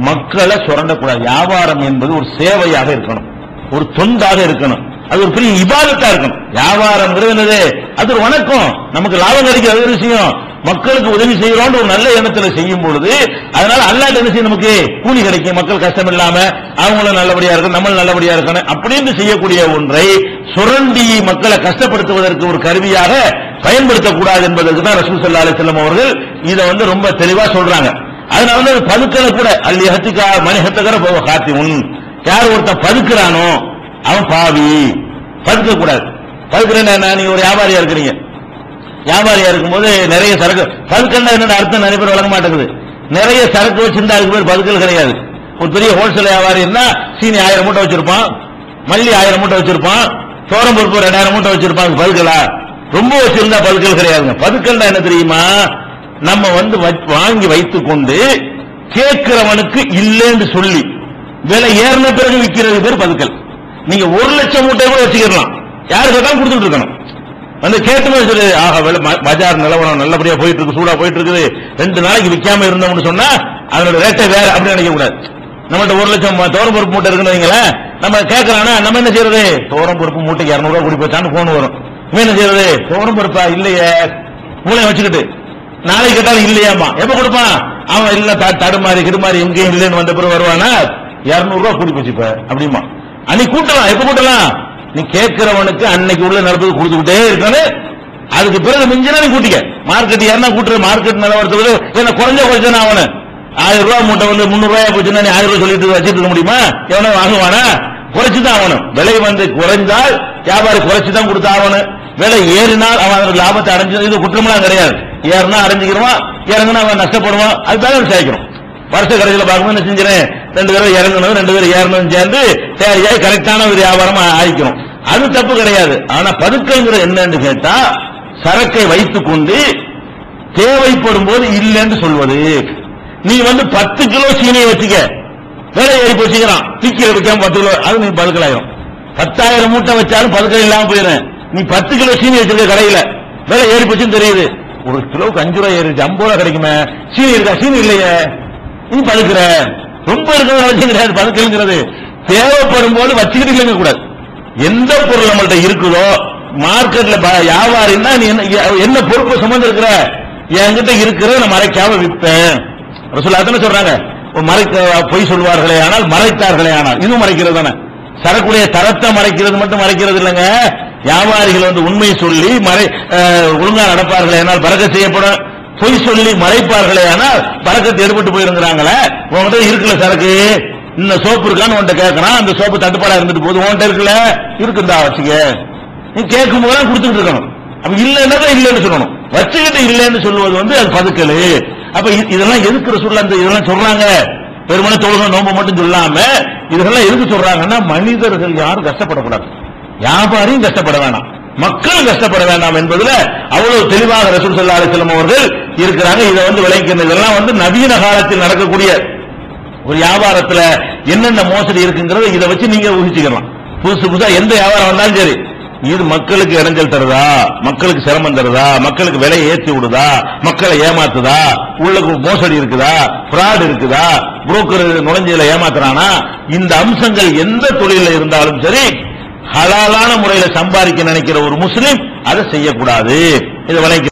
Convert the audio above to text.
மக்களை சுரண்டக்கூடாது. வியாபாரம் என்பது ஒரு சேவையாக இருக்கணும், ஒரு தொண்டாக இருக்கணும், அது ஒரு பெரிய இபாதத்தா இருக்கணும். வியாபாரம் என்னது? அது ஒரு வணக்கம், நமக்கு லாபம் கிடைக்கிறது ஒரு விஷயம். மக்களுக்கு உதவி செய்யறோம் ஒரு நல்ல எண்ணத்துல செய்யும் பொழுது அதனால அல்லாஹ் என்ன செய்யும், நமக்கு கூலி கிடைக்கும். மக்கள் கஷ்டம் இல்லாம அவங்களும் நல்லபடியா இருக்கணும், நம்மளும் நல்லபடியா இருக்கணும் அப்படின்னு செய்யக்கூடிய ஒன்றை சுரண்டி மக்களை கஷ்டப்படுத்துவதற்கு ஒரு கருவியாக பயன்படுத்தக்கூடாது என்பதற்கு தான் ரசூல் ஸல்லல்லாஹு அலைஹி வஸல்லம் அவர்கள் இதை ரொம்ப தெளிவா சொல்றாங்க. அதனால பதுக்கல கூட அல்லி ஹத்திகா மணிஹத்தகர போவ காத்திமுன், யார் ஒருத்தன் பதுக்குறானோ அவன் பாவி. பதுக்க கூடாது. பதுக்குறேன்னா நீங்க ஒரு வியாபாரியா இருக்கிறீங்க, வியாபாரியா இருக்கும்போது நிறைய சரக்கு, பதுக்கன்னா என்னோட அர்த்தம் நிறைய பேர் வழங்க மாட்டேங்குது. நிறைய சரக்கு வச்சிருந்தா அதுக்கு பேர் பதுக்கல் கிடையாது. ஒரு பெரிய ஹோல்சேல் வியாபாரி இருந்தா சீனி 1000 மூட்டை வச்சிருப்பான், மல்லி 1000 மூட்டை வச்சிருப்பான், சோரம் பருப்பு 2000 மூட்டை வச்சிருப்பான். பதுக்கலா? ரொம்ப வச்சிருந்தா பதுக்கல் கிடையாதுங்க. பதுக்கல்னா என்ன தெரியுமா? நம்ம வாங்கி வைத்துக் கொண்டு கேட்கிறவனுக்கு இல்லைன்னு சொல்லி விலை ஏறின பிறகு விற்கிறது பேர் பதுக்கல். நீங்க 1,00,000 மூட்டை கூட வச்சுக்கலாம், யாரு கேட்டாலும் கொடுத்துட்டு இருக்கணும். கேட்டு சொல்லு, ஆக பஜார் நிலவரம் நல்லபடியா போயிட்டு இருக்கு, சூடா போயிட்டு இருக்குது, 2 நாளைக்கு விற்காம இருந்தோம்னு சொன்னா அதோட ரேட்டை வேற அப்படின்னு நினைக்க கூடாது. நம்மகிட்ட 1,00,000 தோரம் பருப்பு மூட்டை இருக்குன்னு வைங்களேன், நம்ம கேட்கறானா நம்ம என்ன செய்யறது? தோரம் பருப்பு மூட்டைக்கு 200 ரூபாய் கூடி போச்சான்னு போன் வரும். இவன் என்ன செய்யறது? தோரம் பருப்பா இல்லையே, மூளை வச்சுக்கிட்டு நாளைக்கு கேட்டாலும் இல்லையாமா, எப்ப கொடுப்பான் அவன்? இல்ல தடுமாறி கிடுமாறி எங்கேயும் இல்லைன்னு வந்த பிறகு வருவானா 200 ரூபாய் கூடி போச்சு இப்ப அப்படிமா. அன்னைக்கு கூட்டலாம், எப்ப கூட்டலாம்? நீ கேட்கிறவனுக்கு அன்னைக்கு உள்ள நடப்பது கொடுத்துக்கிட்டே இருக்கணும். அதுக்கு பிறகு மிஞ்சினா நீ கூட்டிக்க. மார்க்கெட் யாருன்னா கூட்டுற மார்க்கெட் நிலவரத்துக்கு என்ன குறைஞ்ச அவனு 1000 ரூபாய் மூட்டை 300 ரூபாய் போச்சுன்னா நீ 1000 ரூபாய் சொல்லிட்டு வச்சுட்டு இருக்க முடியுமா? எவனோ வாங்குவானா? குறைச்சுதான் ஆகணும். விலை குறைந்தால் வியாபாரி குறைச்சுதான் கொடுத்தா ஆகணும். விலை ஏறினால் அவன் அதோட லாபத்தை அடைஞ்சது, இது குற்றமெல்லாம் கிடையாது. ஏறினா அடைஞ்சிக்கிறவான், இறங்கினா அவன் நஷ்டப்படுவான். அதுதான் சேர்க்கிறோம். வருஷ கடைசியில் பார்க்கும்போது என்ன செஞ்சிடறேன், 2 பேரும் இறங்கணும் 2 பேரும் ஏறணும் சேர்ந்து சரியாய் கரெக்டான ஒரு வியாபாரம் ஆயிக்கணும். அது தப்பு கிடையாது. ஆனா பதுக்கல்ங்கிற என்னன்னு கேட்டா சரக்கை வைத்துக் கொண்டு தேவைப்படும் போது இல்லைன்னு சொல்வது. நீ 10 கிலோ சீனியை வச்சுக்க, விலை ஏறி போச்சுக்கிறான், தீக்கில வைக்காம 10 கிலோ, அது நீ பதுக்கலாயிரும். 10,000 மூட்டை வச்சாலும் பதுக்கல் இல்லாம போயிடும். நீ 10 கிலோ சீனி வச்சிருக்க கடையில விலை ஏறி போச்சுன்னு தெரியுது, ஒரு கிலோவுக்கு 5 ரூபாய் ஏறிச்சு, 50 ரூபாய் கிடைக்குமே, சீனி இருக்கா? சீனி இல்லையே, நீ பதுக்குற. ரொம்ப இருக்கிறத வச்சு கிடையாது பதுக்கல்ங்கிறது. தேவைப்படும் போது வச்சுக்கிட்டு இல்லைங்க கூடாது. எந்த பொருள் நம்மள்ட்ட இருக்குதோ மார்க்கெட்ல வியாபாரின்னா நீ என்ன பொறுப்பு சுமந்து இருக்கிற, என்கிட்ட இருக்கிறத நான் மறைக்காம விற்பேன். ரசூலுல்லாஹ் தானே சொல்றாங்க, பொய் சொல்வார்களே ஆனால் மறைத்தார்களே ஆனால், இதுவும் மறைக்கிறது தானே. சரக்குடைய தரத்தை மறைக்கிறது மட்டும் மறைக்கிறது இல்லைங்க. வியாபாரிகள் உண்மை சொல்லி ஒழுங்கா நடப்பார்களே ஆனால் பரக்கத் செய்யப்படும். பொய் சொல்லி மறைப்பார்களே ஆனால் பரக்கத்து எடுபட்டு போயிருங்கிறாங்களே. உங்ககிட்ட இருக்குல்ல சரக்கு, இந்த சோப்பு இருக்கான்னு உன்கிட்ட கேட்கறான், அந்த சோப்பு தட்டுப்பாடா இருந்துட்டு போது, உன்கிட்ட இருக்குல்ல, இருக்குதா வச்சுக்க. நீ கேட்கும் போது கொடுத்துட்டு இருக்கணும். அப்ப இல்லைன்னா இல்லைன்னு சொல்லணும். வச்சுக்கிட்டு இல்லைன்னு சொல்லுவது அது பதுக்கல். அப்ப இதெல்லாம் எதுக்கு ரசூலுல்லாஹ் இதெல்லாம் சொல்றாங்க? வெறுமனே தொழுகை நோன்பு மட்டும் சொல்லாம இதெல்லாம் எதுக்கு சொல்றாங்கன்னா மனிதர்கள் யாரும் கஷ்டப்படக்கூடாது, வியாபாரியும் கஷ்டப்பட வேணாம், மக்கள் கஷ்டப்பட வேண்டாம் என்பதுல அவ்வளவு தெளிவாக ரசூல் ஸல்லல்லாஹு அலைஹி வஸல்லம் அவர்கள் இருக்கிறாங்க. இதை விளக்கின இதெல்லாம் நவீன காலத்தில் நடக்கக்கூடிய ஒரு வியாபாரத்துல என்னென்ன மோசடி இருக்குங்கிறத இதை வச்சு நீங்க ஊகிச்சுக்கலாம். புதுசா எந்த வியாபாரம் வந்தாலும் சரி, இது மக்களுக்கு இடைஞ்சல் தருதா, மக்களுக்கு சிரமம் தருதா, மக்களுக்கு விலையை ஏற்றி விடுதா, மக்களை ஏமாத்துதா, உள்ளுக்கு மோசடி இருக்குதா, பிராட் இருக்குதா, புரோக்கர் நுழைஞ்சதுல ஏமாத்துறானா, இந்த அம்சங்கள் எந்த தொழில இருந்தாலும் சரி ஹலாலான முறையில் சம்பாதிக்க நினைக்கிற ஒரு முஸ்லிம் அதை செய்யக்கூடாது. இதை விளக்கி